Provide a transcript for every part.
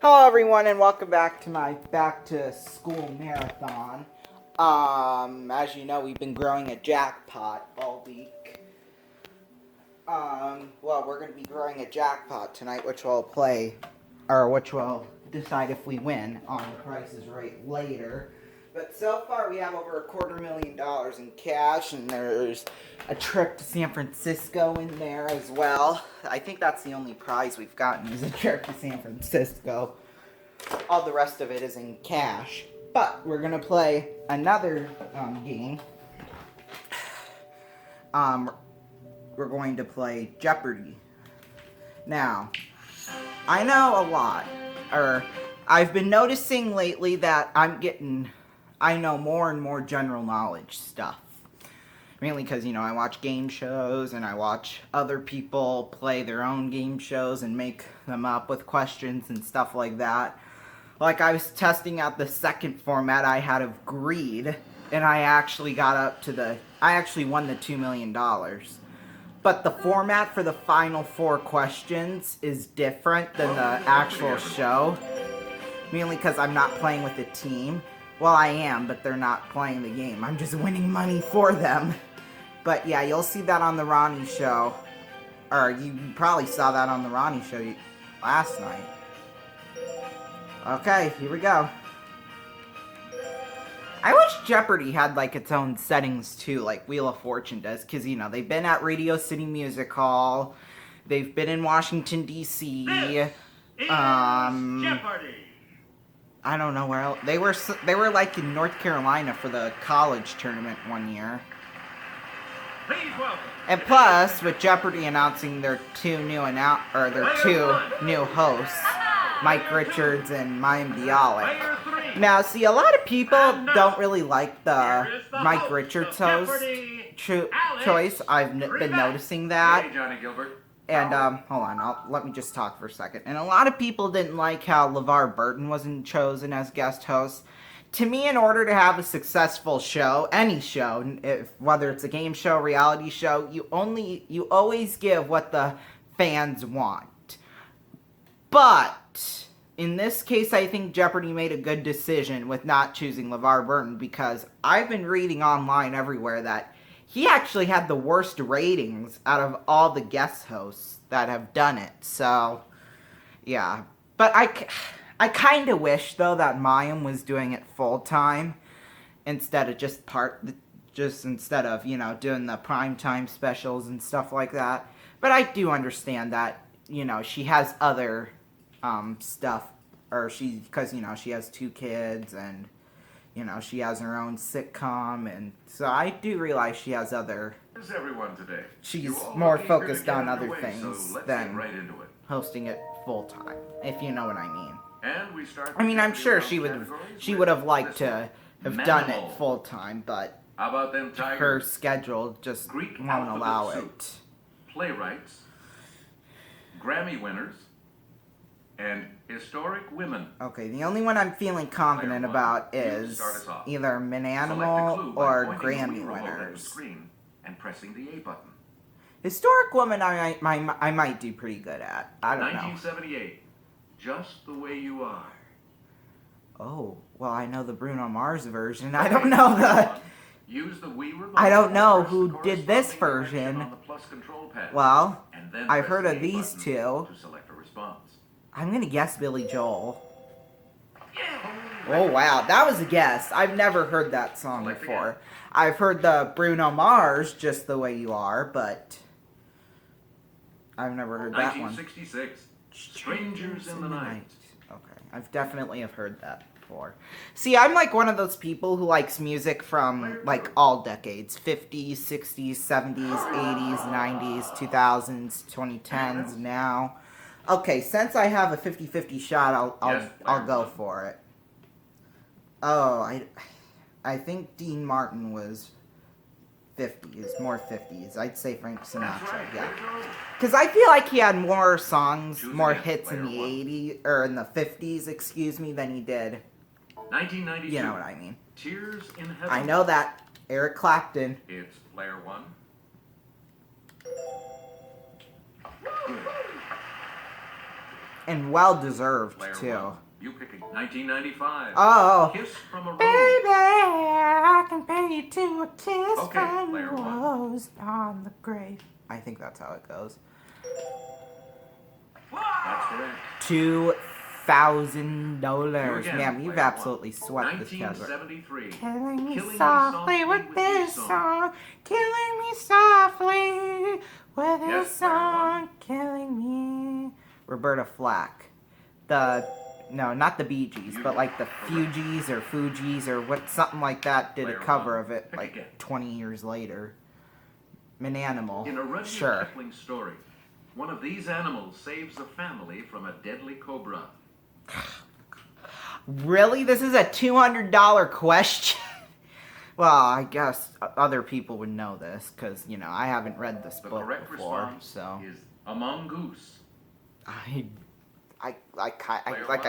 Hello everyone and welcome back to my back to school marathon. As you know, we've been growing a jackpot all week. Well, we're going to be growing a jackpot tonight, which will decide if we win on The Price is Right later. But so far we have over $250,000 in cash, and there's a trip to San Francisco in there as well. I think that's the only prize we've gotten is a trip to San Francisco. All the rest of it is in cash. But we're going to play another game. We're going to play Jeopardy. Now, I know a lot, I've been noticing lately that I know more and more general knowledge stuff. Mainly because, I watch game shows and I watch other people play their own game shows and make them up with questions and stuff like that. Like, I was testing out the second format I had of Greed, and I actually I actually won the $2 million. But the format for the final 4 questions is different than the actual show. Mainly because I'm not playing with a team. Well, I am, but they're not playing the game. I'm just winning money for them. But yeah, you'll see that on the Ronnie show. Or you probably saw that on the Ronnie show last night. Okay, here we go. I wish Jeopardy had, like, its own settings, too, like Wheel of Fortune does. Because, they've been at Radio City Music Hall. They've been in Washington, D.C. Jeopardy! I don't know where else. They were like in North Carolina for the college tournament one year. Please welcome. And plus, with Jeopardy announcing their two new hosts, Mike Richards and Mayim Bialik. Now, see, a lot of people don't really like the Mike Richards host choice. I've been noticing that. Hey, Johnny Gilbert. And, hold on, let me just talk for a second. And a lot of people didn't like how LeVar Burton wasn't chosen as guest host. To me, in order to have a successful show, any show, whether it's a game show, reality show, you always give what the fans want. But, in this case, I think Jeopardy made a good decision with not choosing LeVar Burton, because I've been reading online everywhere that he actually had the worst ratings out of all the guest hosts that have done it. So, yeah. But I kind of wish, though, that Mayim was doing it full-time instead of instead of, doing the primetime specials and stuff like that. But I do understand that, she has other stuff, because, she has 2 kids and she has her own sitcom, and so I do realize she has other... How's everyone today? She's more focused on other things than right into it. hosting it full-time, if you know what I mean. And we start. I mean, I'm sure she would have liked to have done it full-time, but how about them tigers? her schedule just Greek won't allow alphabet it. Playwrights, Grammy winners, and historic women. Okay, the only one I'm feeling confident about is either Min Animal or Grammy winners. And pressing the A button. Historic woman, I might do pretty good at. I don't know. 1978, Just the Way You Are. Oh, well, I know the Bruno Mars version. I don't know Use the Wii remote. I don't know who did this version. On the plus control pad. Well, And then I've press heard the of A these button two. To select a response. I'm gonna guess Billy Joel. Oh wow, that was a guess. I've never heard that song before. I've heard the Bruno Mars, Just the Way You Are, but I've never heard that one. 1966, Strangers in the Night. Okay, I've definitely have heard that before. See, I'm like one of those people who likes music from like all decades. 50s, 60s, 70s, 80s, 90s, 2000s, 2010s, now. Okay, since I have a 50-50 shot, I'll go for it. Oh, I think Dean Martin was 50s, more 50s. I'd say Frank Sinatra, yeah. Because I feel like he had more songs, more hits in the 80s, or in the 50s, excuse me, than he did. 1992. You know what I mean. Tears in Heaven. I know that. Eric Clapton. It's player 1. And well deserved, Player too. 1. You pick a 1995. Oh. Kiss from a Rose. Baby, I can pay you to a kiss Okay, from player a one. rose on the grave. I think that's how it goes. That's correct. $2,000. again, Man, you've player absolutely swept this category. 1973. Killing me Killing Me softly with this song. Killing me softly with this Yes, player song. one. Killing me. Roberta Flack. No, not the Bee Gees, but like the Fugees or Fugees or what, something like that did a Player cover one. of it Pick like again. 20 years later. Manimal. In a Rudyard Sure. Kipling story, one of these animals saves a family from a deadly cobra. Really? This is a $200 question? Well, I guess other people would know this because, you know, I haven't read this The book correct before, response so is a mongoose. I kind Player of one,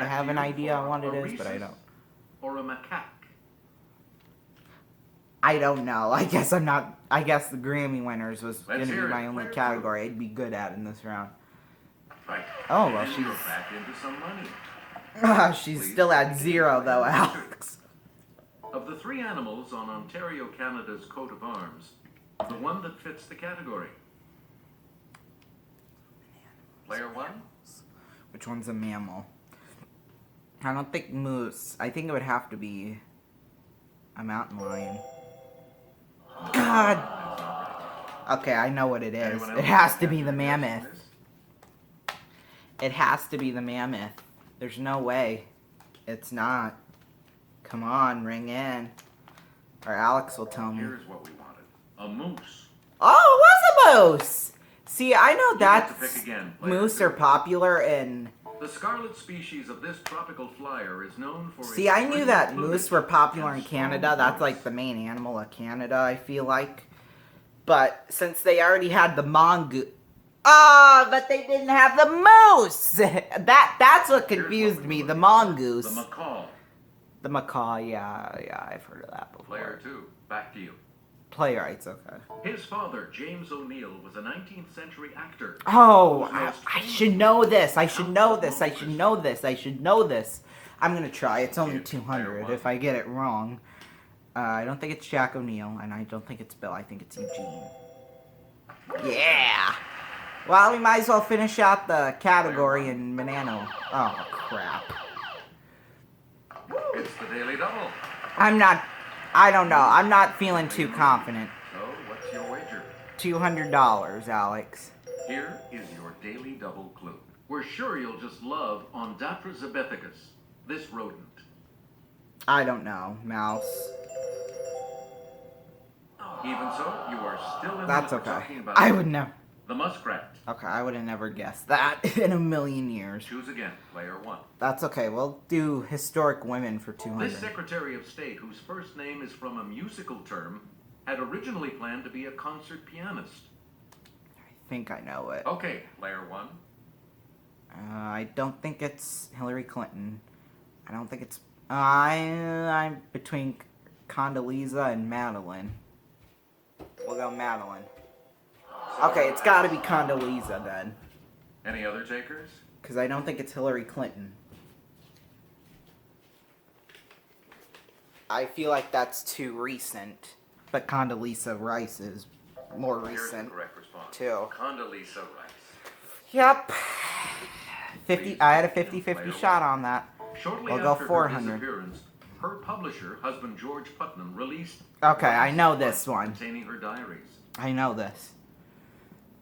have an back to you idea on for what it a is, but I rhesus don't. Or a macaque. I don't know. I guess the Grammy winners was Let's going to be hear it. my only Player category I'd be good at in this round. Right. Oh, well, And you're she's back into some money. she's Please. still at 0 though, Alex. Of the 3 animals on Ontario, Canada's coat of arms, the one that fits the category. Player 1? Which one's a mammal? I don't think moose. I think it would have to be a mountain lion. God. Okay, I know what it is. Anyone else It has have to be any the guess on mammoth. this? It has to be the mammoth. There's no way it's not. Come on, ring in. Or Alex will tell me. Here's what we wanted. A moose. Oh, it was a moose! See, I know You get to that pick again, player moose two. are popular in... The scarlet species of this tropical flyer is known for See, its I knew brilliant that plumage moose were popular in and strong Canada. That's voice. like the main animal of Canada, I feel like. But since they already had the mongoose... Ah, but they didn't have the moose! That's what Here's confused what we me, were the looking mongoose. for. The macaw. The macaw, yeah, I've heard of that before. Player 2. Back to you. Playwrights, okay. His father, James O'Neill, was a 19th century actor. Oh, Who's most I famous should know this. I for should House know of this. I Moses. should know this. I should know this. I'm gonna try. It's only It's player 200. one. If I get it wrong, I don't think it's Jack O'Neill, and I don't think it's Bill. I think it's Eugene. Yeah. Well, we might as well finish out the category in Manano. Oh crap. It's the Daily Double. I don't know. I'm not feeling too confident. So, what's your wager? $200, Alex. Here is your Daily Double clue. We're sure you'll just love Ondatra zebethicus, this rodent. I don't know. Mouse. Even so, you are still in That's the okay. talking about I would know. the muskrat. Okay, I would have never guessed that in a million years. Choose again, player 1. That's okay. We'll do historic women for 200. This Secretary of State, whose first name is from a musical term, had originally planned to be a concert pianist. I think I know it. Okay, player 1. I don't think it's Hillary Clinton. I don't think it's... I'm between Condoleezza and Madeline. We'll go Madeline. Okay, it's got to be Condoleezza then. Any other takers? Because I don't think it's Hillary Clinton. I feel like that's too recent. But Condoleezza Rice is more Here's the recent. correct response. too. Condoleezza Rice. Yep. 50. I had a 50-50 shot on that. Shortly We'll go after 400. her disappearance, her publisher, husband George Putnam, released Okay, I know this one. containing her diaries. I know this.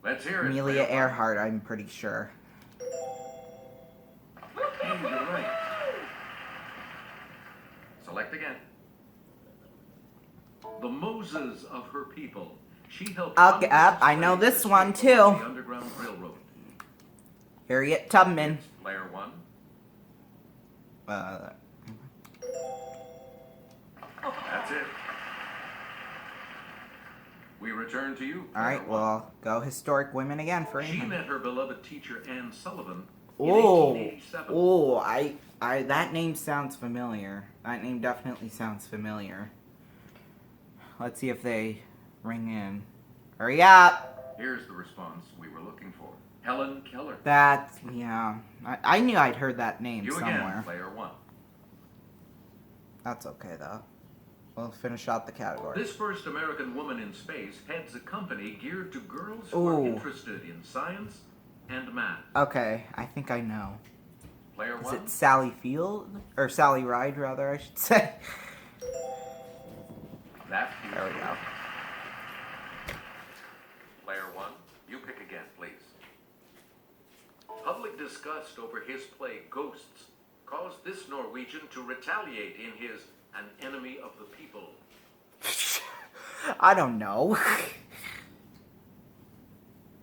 Let's hear it. Amelia player one. Earhart, I'm pretty sure. Hey, you're right. Select again. The Moses of her people. She helped. Okay, hundreds of I know slaves this one, escape on too. The Underground Railroad. Harriet Tubman. Player 1. That's it. We return to you. player Alright, one. well, go historic women again for She 800. met her beloved teacher Anne Sullivan in Oh, 1887. oh, that name sounds familiar. That name definitely sounds familiar. Let's see if they ring in. Hurry up! Here's the response we were looking for. Helen Keller. That's, yeah. I knew I'd heard that name You somewhere. again, player 1. That's okay, though. We'll finish out the category. This first American woman in space heads a company geared to girls who Ooh. are interested in science and math. Okay, I think I know. Player Is 1. it Sally Field? Or Sally Ride, rather, I should say. That There we go. Player 1, you pick again, please. Public disgust over his play Ghosts caused this Norwegian to retaliate in his An Enemy of the People. I don't know.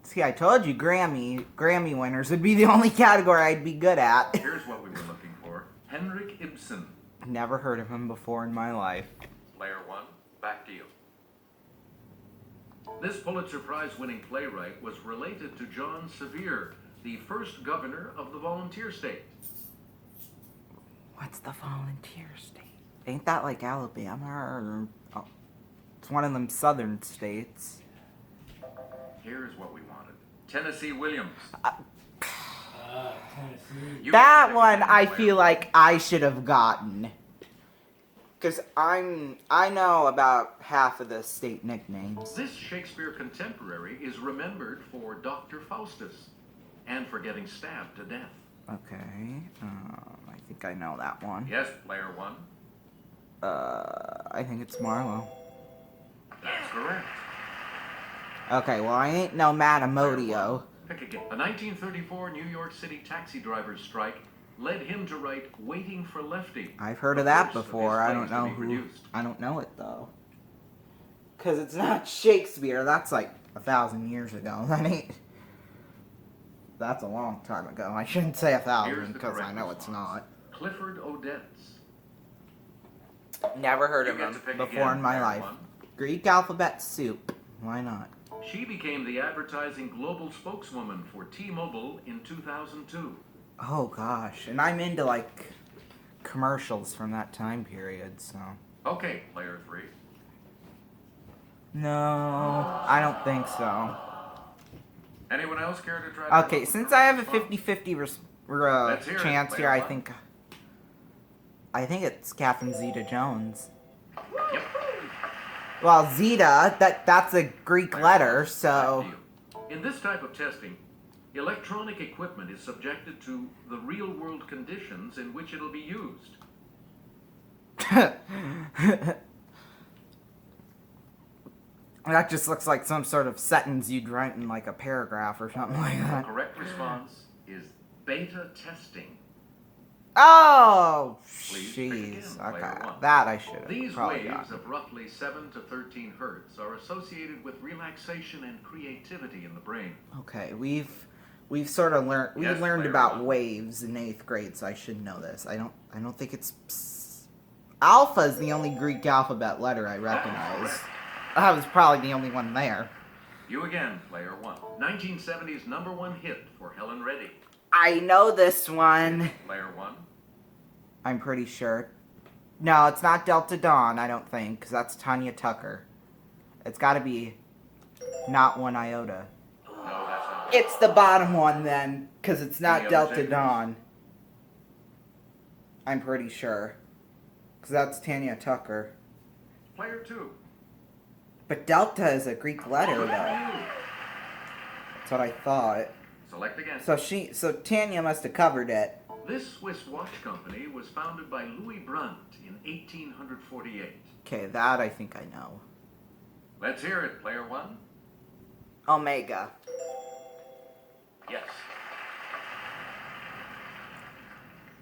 See, I told you Grammy winners would be the only category I'd be good at. Here's what we were looking for. Henrik Ibsen. Never heard of him before in my life. Player 1, back to you. This Pulitzer Prize-winning playwright was related to John Sevier, the first governor of the volunteer state. What's the volunteer state? Ain't that like Alabama or... Oh, it's one of them southern states. Here's what we wanted. Tennessee Williams. Tennessee. You That pick one again, I player feel one. like I should have gotten. Because I know about half of the state nicknames. This Shakespeare contemporary is remembered for Dr. Faustus and for getting stabbed to death. Okay, I think I know that one. Yes, player 1. I think it's Marlowe. That's correct. Okay, well I ain't no Matamodio. Pick again. A 1934 New York City taxi driver's strike led him to write Waiting for Lefty. I've heard of the that first of before. his I don't plays to know be who. produced. I don't know it though. Cause it's not Shakespeare. That's like 1,000 years ago. That ain't. That's a long time ago. I shouldn't say Here's 1,000 the because I correct know it's response. not. Clifford Odets. Never heard You of get him to pick before again, in my player life. 1. Greek alphabet soup. Why not? She became the advertising global spokeswoman for T-Mobile in 2002. Oh gosh, and I'm into like commercials from that time period, so. Okay, player 3. No, I don't think so. Anyone else care to try to Okay, come up since with a I have a response? 50-50 Let's hear it, chance player here, I one. think it's Catherine Zeta-Jones. Yep. Well, Zeta, that's a Greek letter, so. Back to you. In this type of testing, electronic equipment is subjected to the real-world conditions in which it'll be used. That just looks like some sort of sentence you'd write in like a paragraph or something like The that. correct response is beta testing. Oh, Please pick again, jeez. player Okay, one. that I should have These probably waves gotten. of roughly 7 to 13 hertz are associated with relaxation and creativity in the brain. Okay, we've sort of learned Yes, learned player about one. waves in 8th grade, so I should know this. I don't think it's Alpha is the only Greek alphabet letter I recognize. Correct. That was probably the only one there. You again, player 1. 1970's #1 hit for Helen Reddy. I know this one. Player 1. I'm pretty sure. No, it's not Delta Dawn, I don't think, because that's Tanya Tucker. It's got to be not One Iota. No, that's not. It's the bottom one then, because it's not Any other Delta takers? Dawn. I'm pretty sure. Because that's Tanya Tucker. Player 2. But Delta is a Greek letter, though. Back to you. That's what I thought. Select again. So Tanya must have covered it. This Swiss watch company was founded by Louis Brandt in 1848. Okay, that I think I know. Let's hear it, player 1. Omega. Yes.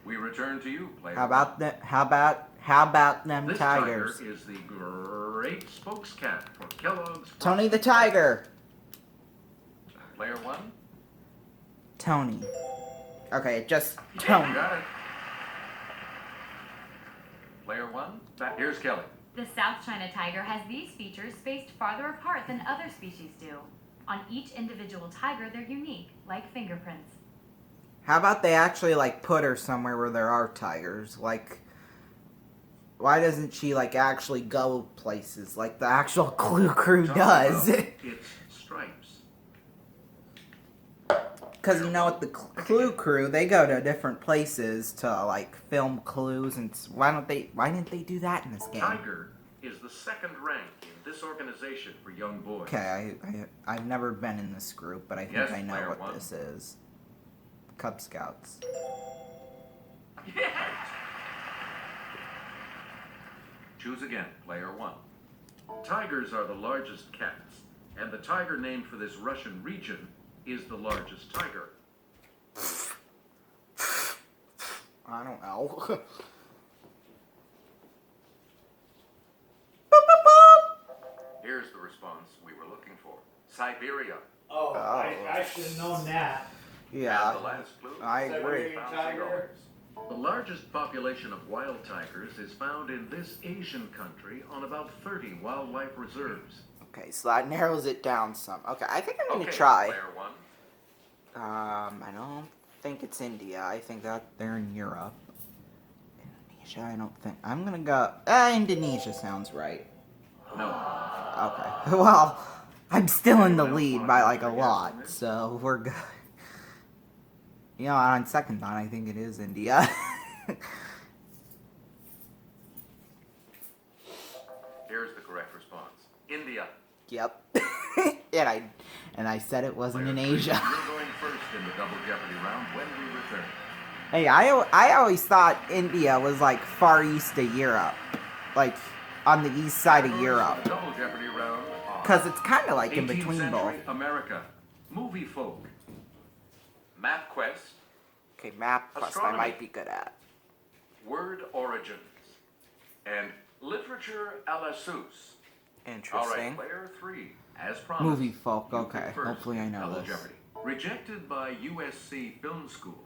We return to you, player How about them This Tigers? tiger is the great spokescat for Kellogg's. Tony the Tiger. Player 1. Tony. Okay, just Yeah, Tony. got it. Player 1. Here's Kelly. The South China tiger has these features spaced farther apart than other species do. On each individual tiger, they're unique, like fingerprints. How about they actually like put her somewhere where there are tigers? Like, why doesn't she like actually go places like the actual Clue Crew Talking does? about Its stripes. Because you know, with the Clue crew, they go to different places to like film clues, and why didn't they do that in this game? Tiger is the second rank in this organization for young boys. Okay, I've never been in this group, but I think Yes, I know player what one. this is. Cub Scouts. Yes! Choose again, player one. Tigers are the largest cats, and the tiger named for this Russian region is the largest tiger. I don't know. Here's the response we were looking for. Siberia. Oh, I should have known that. Yeah, And the last clue. I agree. Siberian tiger. The largest population of wild tigers is found in this Asian country on about 30 wildlife reserves. Okay, so that narrows it down some. Okay, I think I'm gonna Okay, try. player one. I don't think it's India. I think that they're in Europe. Indonesia, I don't think. I'm gonna go. Indonesia sounds right. No. Okay. Well, I'm still in the lead by like a lot, so we're good. You know, on second thought, I think it is India. Here's the correct response. India. Yep. and I said it wasn't in Player three, Asia. You're going first in the double Jeopardy round when we return. Hey, I always thought India was like far east of Europe, like on the east side of Europe, Double Jeopardy round. because it's kind of like in 18th between both. century America. Movie folk. Map quest. Okay, map quest I Astronomy. might be good at. Word origins. And literature a la SEUSS. All Interesting. right, player three. As promised. Movie folk. you Okay, pick first hopefully I in know Double this. Jeopardy. Rejected by USC Film School,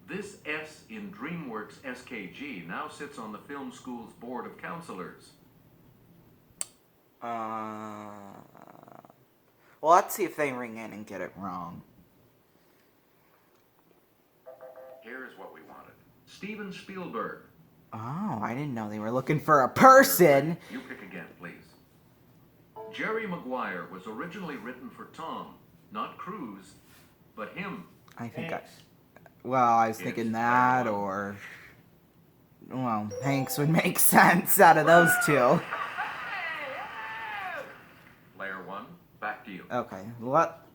this S in DreamWorks SKG now sits on the film school's board of counselors. Well, let's see if they ring in and get it wrong. Here's what we wanted. Steven Spielberg. Oh, I didn't know they were looking for a person. You pick again, please. Jerry Maguire was originally written for Tom, not Cruise, but him. I think Thanks. I was thinking that, or well, Hanks would make sense out of those two. Player one, back to you. Okay,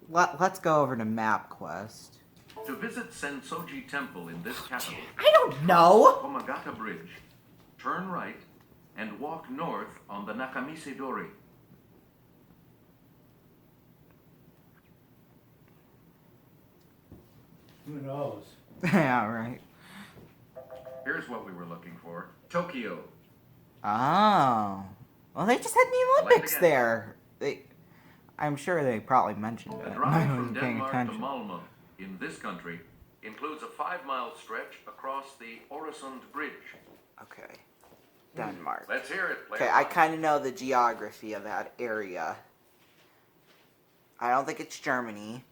let's go over to MapQuest. To visit Sensoji Temple in this capital, I don't know. Komagata Bridge, turn right and walk north on the Nakamise Dori. Who knows? Yeah, right. Here's what we were looking for. Tokyo. Oh, well, they just had the Olympics again. there. I'm sure they probably mentioned The it. drive I from wasn't paying Denmark to attention. Malmö in this country includes a 5-mile stretch across the Øresund Bridge. Okay, Denmark. Let's hear it, player Okay, I one. kind of know the geography of that area. I don't think it's Germany.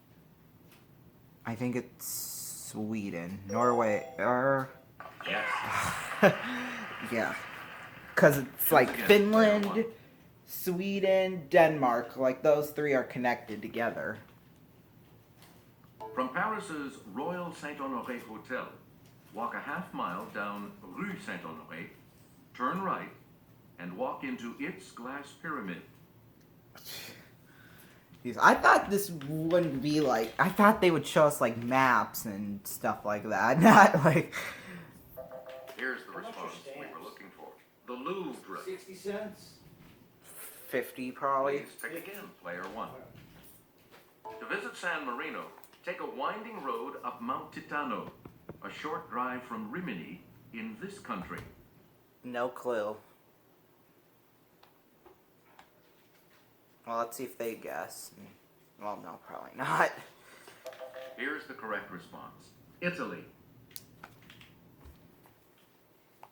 I think it's Sweden, Norway, or Yes. yeah, because it's like again, Finland, player one. Sweden, Denmark. Like those three are connected together. From Paris's Royal Saint-Honoré Hotel, walk a half-mile down Rue Saint-Honoré, turn right, and walk into its glass pyramid. Jeez, I thought this wouldn't be like. I thought they would show us like maps and stuff like that, not like. Here's the How much are response we stamps? were looking for. The Louvre. 60 cents? 50 probably. Please pick again, player one. To visit San Marino, take a winding road up Mount Titano, a short drive from Rimini in this country. No clue. Well, let's see if they guess. Well, no, probably not. Here's the correct response. Italy.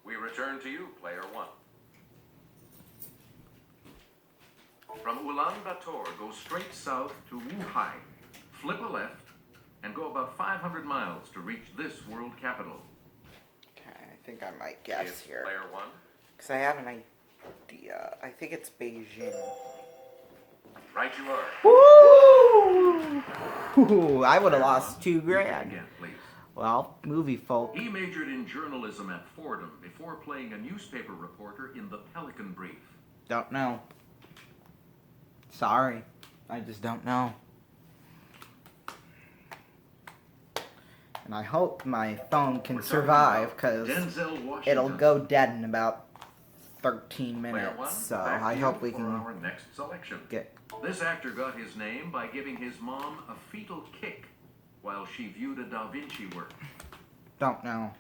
We return to you, player one. From Ulaanbaatar, go straight south to Wuhai. Flip a left and go about 500 miles to reach this world capital. Okay, I think I might guess It's here. player one. Because I have an idea. I think it's Beijing. Right you are. Woo! I would have Player lost one, $2 you grand. Again, please. Well, movie folk. He majored in journalism at Fordham before playing a newspaper reporter in the Pelican Brief. Don't know. Sorry. I just don't know. And I hope my phone can We're talking survive, about because Denzel Washington. it'll go dead in about 13 Player minutes. one, So back I to hope you we for can our next selection. get... This actor got his name by giving his mom a fetal kick while she viewed a Da Vinci work. Don't know.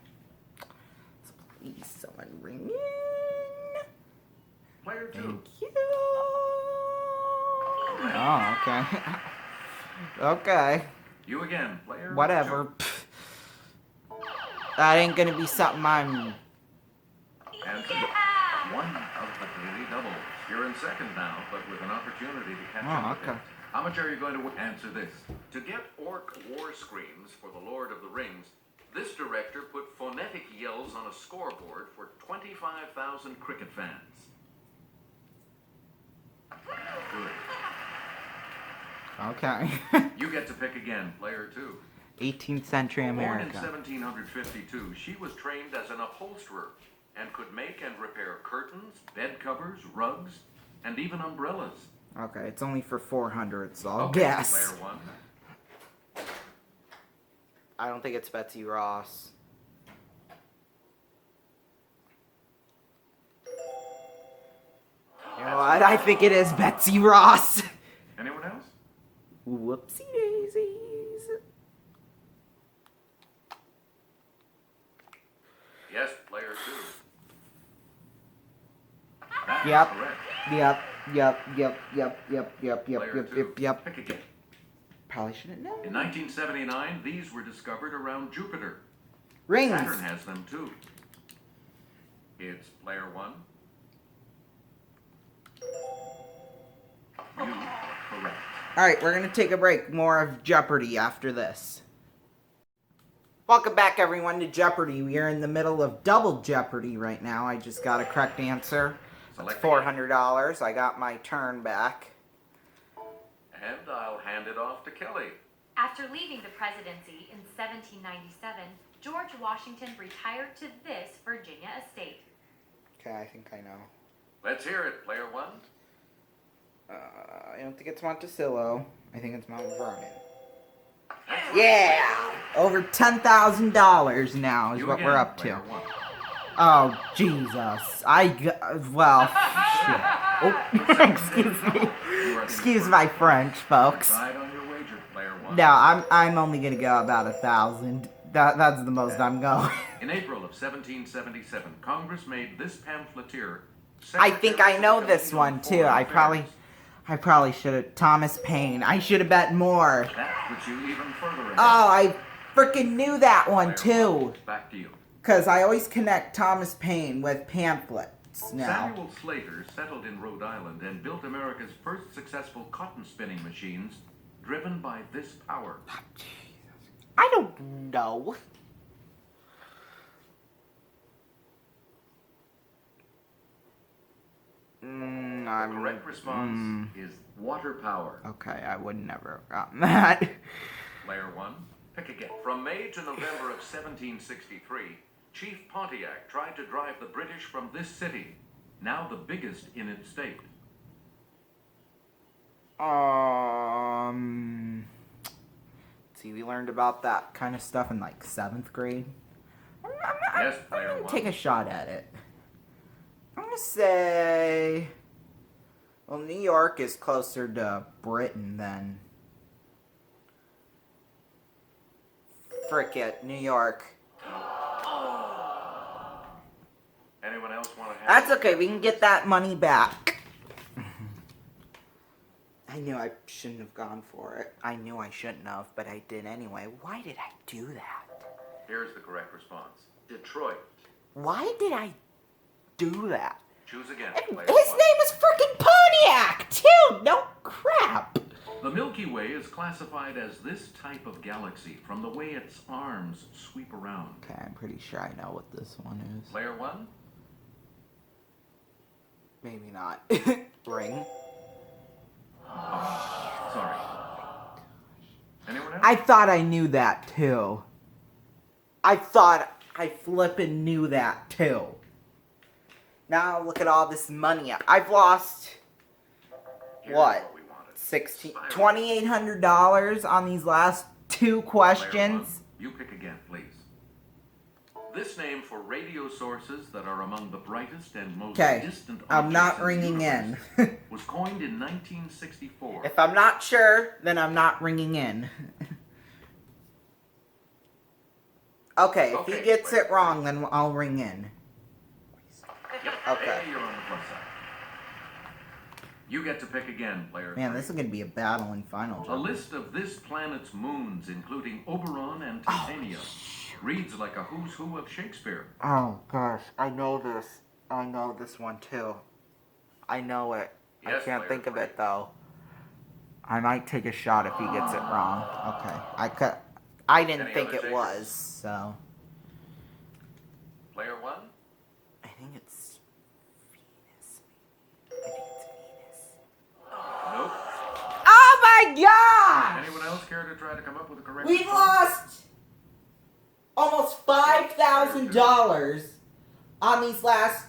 So please, someone ring in. Player two. Thank you. Oh, okay. Okay. You again, player Whatever. two. Pfft. That ain't gonna be something I'm... And one of the daily doubles. You're in second now, but with an opportunity to catch up with okay. it. How much are you going to answer this? To get orc war screams for The Lord of the Rings, this director put phonetic yells on a scoreboard for 25,000 cricket fans. Good. Okay. You get to pick again, player two. 18th century Born in America. 1752, she was trained as an upholsterer and could make and repair curtains, bed covers, rugs, and even umbrellas. Okay, it's only for 400, so I'll Okay, guess. Player one. I don't think it's Betsy Ross. You know what? I think it is Betsy Ross. Anyone else? Whoopsie daisies. Yes, player two. That is Yep. correct. Yep. Player two. Pick again. Probably shouldn't know. In 1979, these were discovered around Jupiter. Rings. Saturn has them too. It's player one. You are correct. Alright, we're gonna take a break. More of Jeopardy after this. Welcome back, everyone, to Jeopardy. We are in the middle of double Jeopardy right now. I just got a correct answer. It's Select $400. I got my turn back. And I'll hand it off to Kelly. After leaving the presidency in 1797, George Washington retired to this Virginia estate. Okay, I think I know. Let's hear it, player one. I don't think it's Monticello. I think it's Mount Vernon. That's Yeah! Over $10,000 now is You what again, we're up player to. one. Oh, Jesus. Well, shit. Oh, excuse me. Excuse my French, folks. Decide on your wager, player one. No, I'm only gonna go about 1,000. That's the most I'm going. In April of 1777, Congress made this pamphleteer. I think I know this Secretary one of too. Foreign I Affairs. probably should have. Thomas Paine. I should have bet more. That puts you even further ahead. Oh, I freaking knew that one Player too. one, back to you. Cause I always connect Thomas Paine with pamphlets now. Samuel Slater settled in Rhode Island and built America's first successful cotton spinning machines, driven by this power. I don't know. The correct response is water power. Okay, I would never have gotten that. Player one, pick again. From May to November of 1763, Chief Pontiac tried to drive the British from this city, now the biggest in its state. See, we learned about that kind of stuff in like 7th grade. Yes, I'm player gonna one. take a shot at it. I'm gonna say, well, New York is closer to Britain than. Frick it, New York. Anyone else want to have That's okay, we can get that money back. I knew I shouldn't have gone for it. I knew I shouldn't have, but I did anyway. Why did I do that? Here's the correct response. Detroit. Why did I do that? Choose again. His Player name one. is frickin' Pontiac, too! No crap! The Milky Way is classified as this type of galaxy from the way its arms sweep around. Okay, I'm pretty sure I know what this one is. Player one, Maybe not. Ring. Oh, sorry. Anyone else? I thought I knew that too. I thought I flippin' knew that too. Now look at all this money. I've lost Here's what? we wanted. $2,800 on these last two Player questions. one, you pick again, please. This name for radio sources that are among the brightest and most Okay, distant I'm not objects in the ringing in. universe was coined in 1964. If I'm not sure, then I'm not ringing in. Okay, if he Okay, gets player it wrong, then I'll ring in. Yep. Okay. Hey, you're on the plus side. You get to pick again, player Man, three. this is gonna be a battle in final. A list of this planet's moons, including Oberon and Titania, reads like a who's who of Shakespeare. Oh gosh, I know this. I know this one too. I know it. I Yes, can't player think of three. it though. I might take a shot if he gets it wrong. Okay, I didn't Any think other it takers? was, so Player one? I think it's Venus. Maybe. I think it's Venus. Nope. Oh my god! Anyone else care to try to come up with a correct We've response? lost almost $5,000 on these last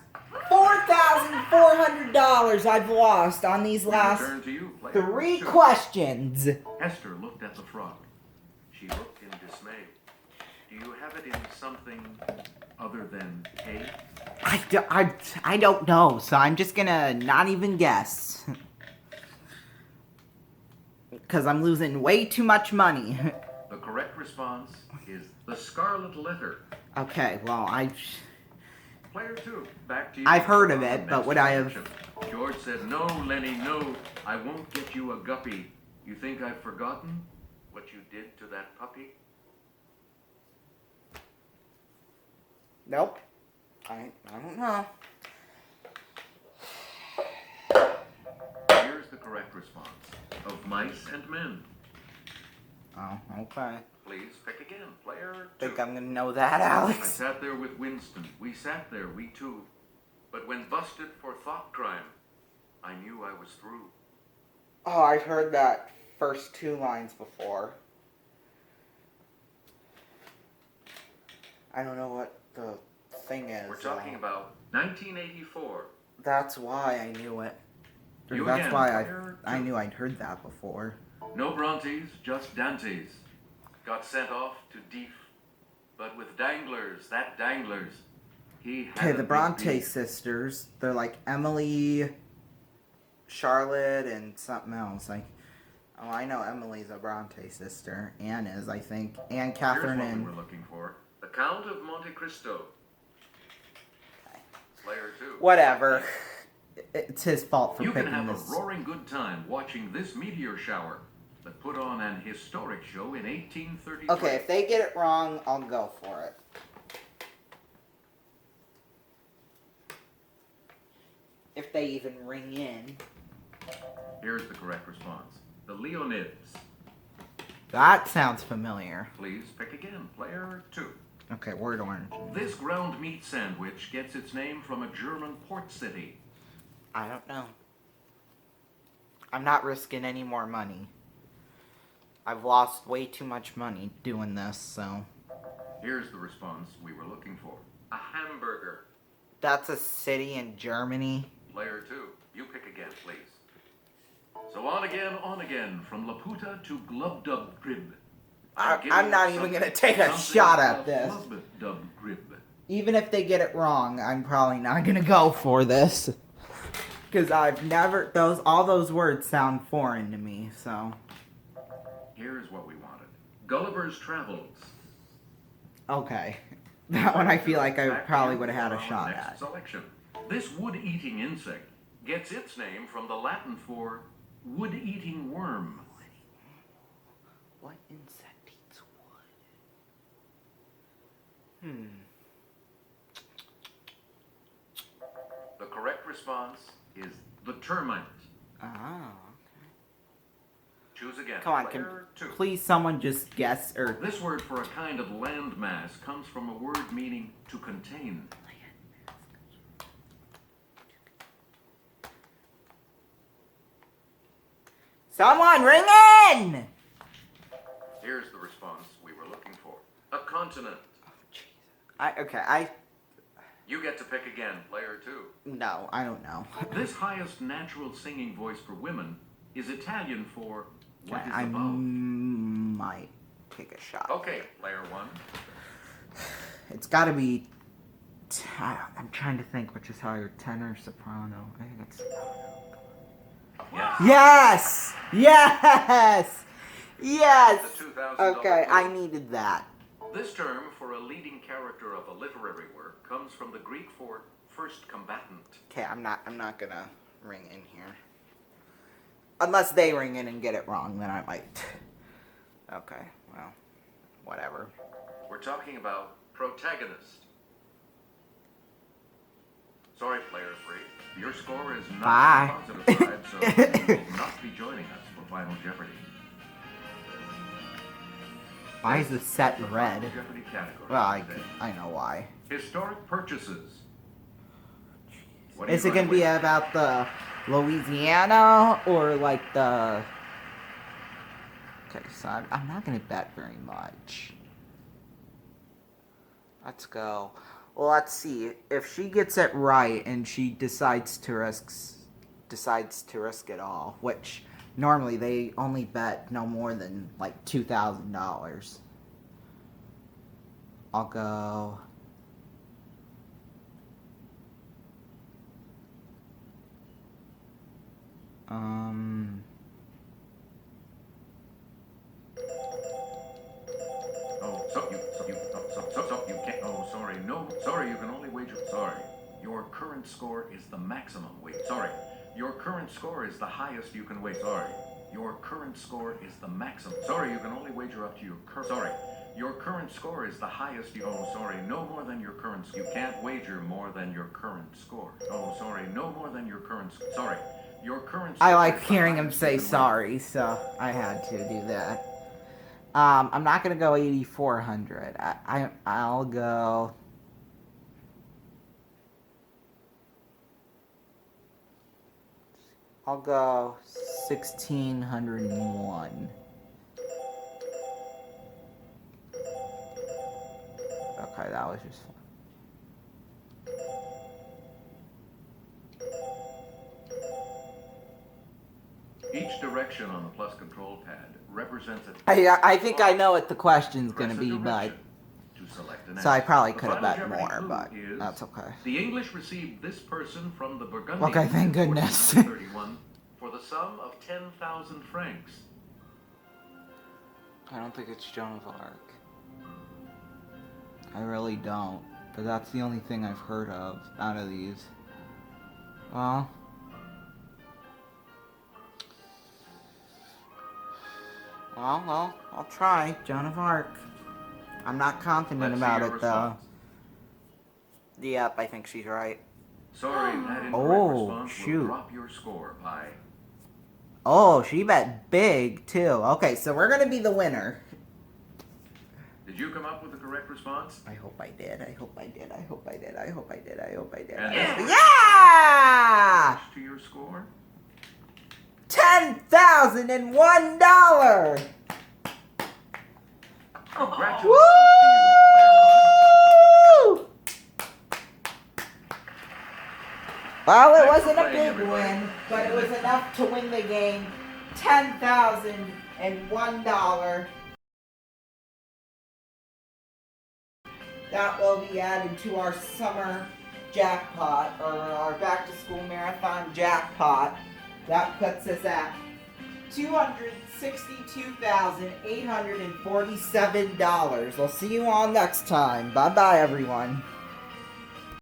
$4,400 I've lost on these We last return to you, player 3 two. questions. Esther looked at the frog. She looked in dismay. Do you have it in something other than A? I don't know, so I'm just gonna not even guess. Because I'm losing way too much money. The correct response is the Scarlet Letter. Okay, well, Player two, back to you. I've heard of on the it, but next would I have... selection. George said, no, Lenny, no. I won't get you a guppy. You think I've forgotten what you did to that puppy? Nope. I don't know. Here's the correct response. Of mice and men. Oh, okay. Please pick again. Player two. Think I'm gonna know that, I Alex. sat there with Winston. We sat there, we two. But when busted for thought crime, I knew I was through. Oh, I've heard that first 2 lines before. I don't know what the thing is. We're talking about 1984. That's why I knew it. Or You that's again, why player I two. knew I'd heard that before. No Brontes, just Dantes. Got sent off to Deef. But with Danglers, that Danglers, he had Okay, a the big Bronte beef. sisters, they're like Emily, Charlotte, and something else. Like, oh, I know Emily's a Bronte sister. Anne is, I think. Anne, Catherine, Here's what and... we were looking for. The Count of Monte Cristo. Player two. Whatever. It's his fault for You can picking have this. a roaring good time watching this meteor shower that put on an historic show in 1833. Okay, if they get it wrong, I'll go for it. If they even ring in. Here's the correct response. The Leonids. That sounds familiar. Please pick again. Player two. Okay, word orange. This ground meat sandwich gets its name from a German port city. I don't know. I'm not risking any more money. I've lost way too much money doing this, so... Here's the response we were looking for. A hamburger. That's a city in Germany. Player two. You pick again, please. So on again, from Laputa to Glubdubgrib. I'm not even gonna take a shot at this. Glubdubgrib. Even if they get it wrong, I'm probably not gonna go for this. Because I've never... all those words sound foreign to me, so... Here's what we wanted. Gulliver's Travels. Okay. That one I feel like I Back to probably you would have had for a our shot next at. Selection. This wood-eating insect gets its name from the Latin for wood-eating worm. What insect eats wood? The correct response is the termite. Oh. Choose again. Come on, can Player two. please someone just guess or... This word for a kind of landmass comes from a word meaning to contain. Someone ring in! Here's the response we were looking for. A continent. You get to pick again, player 2. No, I don't know. This highest natural singing voice for women is Italian for what is I above. might take a shot. Okay, player 1. It's gotta be... I'm trying to think which is higher, tenor, soprano. I think it's soprano. Yes. Yes! Yes! The $2,000 Okay, clue. I needed that. This term for a leading character of a literary work comes from the Greek for first combatant. Okay, I'm not gonna ring in here. Unless they ring in and get it wrong, then I might. Okay, well, whatever. We're talking about protagonist. Sorry, player 3. Your score is not Bye. on the positive side, so you will not be joining us for Final Jeopardy. Why is the set The red? Final Jeopardy category Well, today. I know why. Historic purchases. What are Is you it gonna going be with? about the Louisiana or like the... Okay, so I'm not gonna bet very much. Let's go. Well, let's see. If she gets it right and she decides to risk it all, which normally they only bet no more than like $2,000. I'll go. You can't. Oh, sorry. No, sorry. You can only wager. Sorry. Your current score is the maximum weight. Sorry. Your current score is the highest you can wager. Sorry. Your current score is the maximum. Sorry. You can only wager up to your current. Sorry. Your current score is the highest you. Oh, sorry. No more than your current. You can't wager more than your current score. Oh, sorry. No more than your current. Sorry. Your current. I score like is the hearing him highest say you can wager. sorry, so I had to do that. I'm not gonna go 8,400. I'll go. I'll go 1,601. Okay, that was just fun. Each direction on the plus control pad represents a. I think I know what the question's Press gonna a be, but direction to select an so I answer. probably The could have Final bet Jeopardy more, clue but is, that's okay. The English received this person from the Burgundians Okay, thank in goodness. 1431 for the sum of 10,000 francs. I don't think it's Joan of Arc. I really don't. But that's the only thing I've heard of out of these. Well. Well, I'll try. Joan of Arc. I'm not confident Let's see about your it, though. response. Yep, I think she's right. Sorry, that incorrect Oh, response shoot. will drop your score by. Oh, she bet big, too. Okay, so we're gonna be the winner. Did you come up with the correct response? I hope I did. I hope I did. I hope I did. I hope I did. I hope I did. And Yeah! to your score? $10,001! Congratulations Woo! to you, Well, it Thanks for wasn't a playing, big everybody. win, but it was enough to win the game. $10,001. That will be added to our summer jackpot, or our back-to-school marathon jackpot. That puts us at $262,847. We'll see you all next time. Bye-bye, everyone.